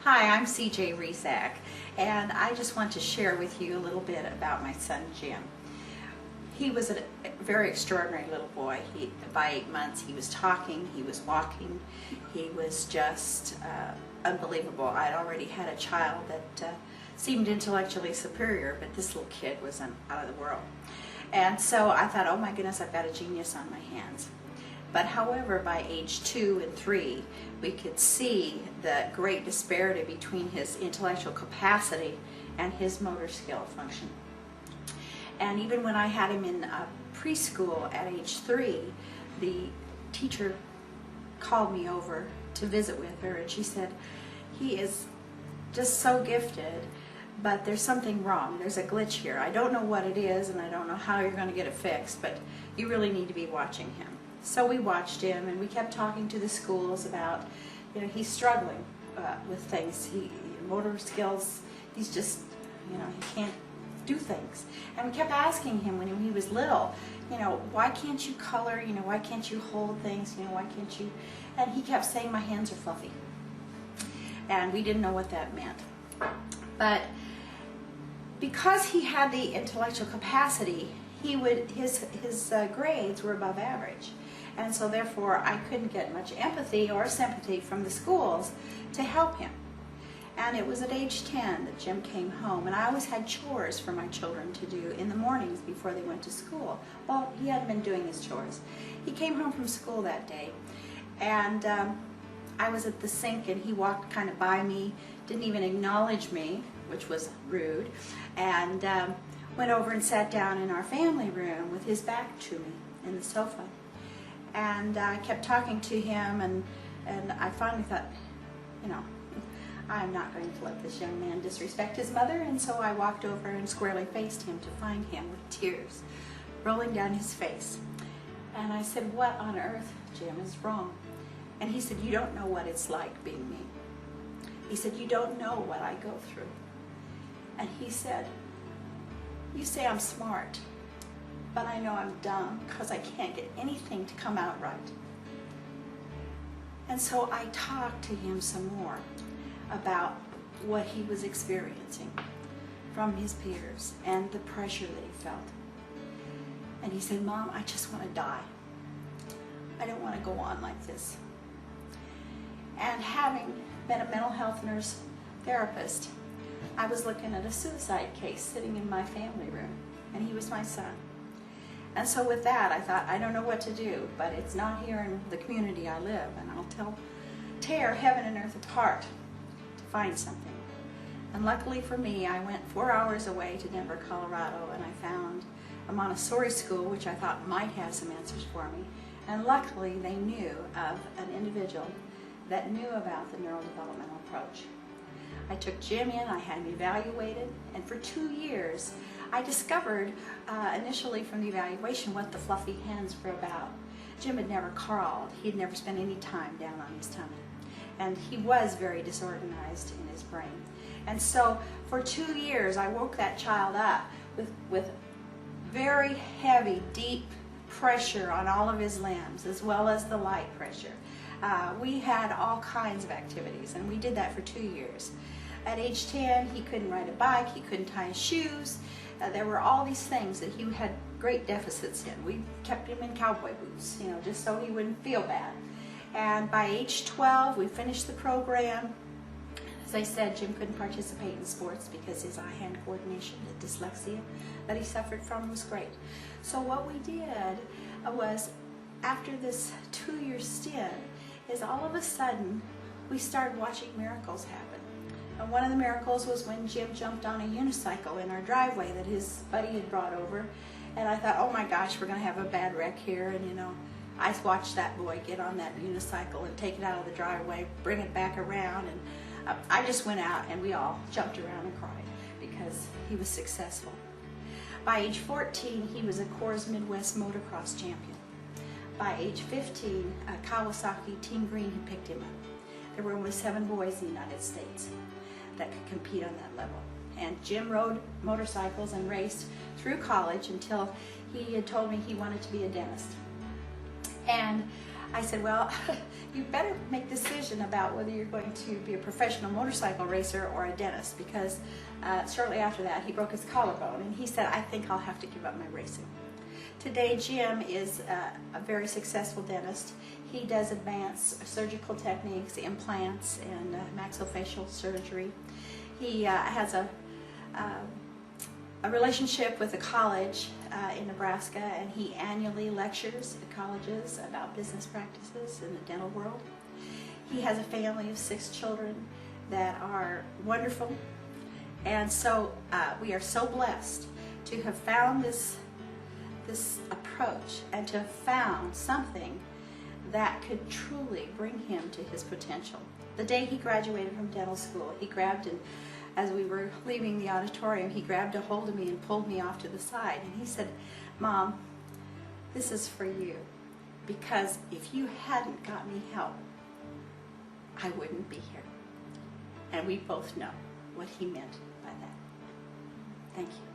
Hi, I'm CJ Rezac, and I just want to share with you a little bit about my son Jim. He was a very extraordinary little boy. By 8 months, he was talking, he was walking, he was just unbelievable. I'd already had a child that seemed intellectually superior, but this little kid was out of the world. And so I thought, oh my goodness, I've got a genius on my hands. But however, by age 2 and 3, we could see the great disparity between his intellectual capacity and his motor skill function. And even when I had him in preschool at age 3, the teacher called me over to visit with her, and she said, he is just so gifted, but there's something wrong. There's a glitch here. I don't know what it is, and I don't know how you're going to get it fixed, but you really need to be watching him. So we watched him, and we kept talking to the schools about, he's struggling with things. Motor skills, he's just, he can't do things. And we kept asking him when he was little, why can't you color, why can't you hold things, why can't you, and he kept saying, my hands are fluffy. And we didn't know what that meant. But because he had the intellectual capacity, his grades were above average. And so therefore I couldn't get much empathy or sympathy from the schools to help him. And it was at age 10 that Jim came home, and I always had chores for my children to do in the mornings before they went to school. Well, he hadn't been doing his chores. He came home from school that day, and I was at the sink, and he walked kind of by me, didn't even acknowledge me, which was rude, and went over and sat down in our family room with his back to me in the sofa. And I kept talking to him, and I finally thought, I'm not going to let this young man disrespect his mother, and so I walked over and squarely faced him to find him with tears rolling down his face. And I said, what on earth, Jim, is wrong? And he said, you don't know what it's like being me. He said, you don't know what I go through. And he said, you say I'm smart, but I know I'm dumb because I can't get anything to come out right. And so I talked to him some more about what he was experiencing from his peers and the pressure that he felt. And he said, Mom, I just want to die. I don't want to go on like this. And having been a mental health nurse therapist, I was looking at a suicide case sitting in my family room, and he was my son. And so with that, I thought, I don't know what to do, but it's not here in the community I live, and I'll tear heaven and earth apart to find something. And luckily for me, I went 4 hours away to Denver, Colorado, and I found a Montessori school, which I thought might have some answers for me. And luckily, they knew of an individual that knew about the neurodevelopmental approach. I took Jim in, I had him evaluated, and for 2 years, I discovered initially from the evaluation what the fluffy hands were about. Jim had never crawled. He had never spent any time down on his tummy. And he was very disorganized in his brain. And so for 2 years, I woke that child up with very heavy, deep pressure on all of his limbs, as well as the light pressure. We had all kinds of activities, and we did that for 2 years. At age 10, he couldn't ride a bike, he couldn't tie his shoes. There were all these things that he had great deficits in. We kept him in cowboy boots, just so he wouldn't feel bad. And by age 12, we finished the program. As I said, Jim couldn't participate in sports because his eye-hand coordination, the dyslexia that he suffered from, was great. So what we did was, after this 2-year stint, is all of a sudden we started watching miracles happen. And one of the miracles was when Jim jumped on a unicycle in our driveway that his buddy had brought over. And I thought, oh my gosh, we're going to have a bad wreck here. And I watched that boy get on that unicycle and take it out of the driveway, bring it back around. And I just went out, and we all jumped around and cried because he was successful. By age 14, he was a Coors Midwest motocross champion. By age 15, Kawasaki Team Green had picked him up. There were only 7 boys in the United States that could compete on that level. And Jim rode motorcycles and raced through college until he had told me he wanted to be a dentist. And I said, well, you better make a decision about whether you're going to be a professional motorcycle racer or a dentist, because shortly after that he broke his collarbone and he said, I think I'll have to give up my racing. Today Jim is a very successful dentist. He does advanced surgical techniques, implants, and maxillofacial surgery. He has a relationship with a college in Nebraska, and he annually lectures at colleges about business practices in the dental world. He has a family of 6 children that are wonderful, and so we are so blessed to have found this approach and to have found something that could truly bring him to his potential. The day he graduated from dental school, he grabbed, and as we were leaving the auditorium, he grabbed a hold of me and pulled me off to the side, and he said, Mom, this is for you, because if you hadn't got me help, I wouldn't be here. And we both know what he meant by that. Thank you.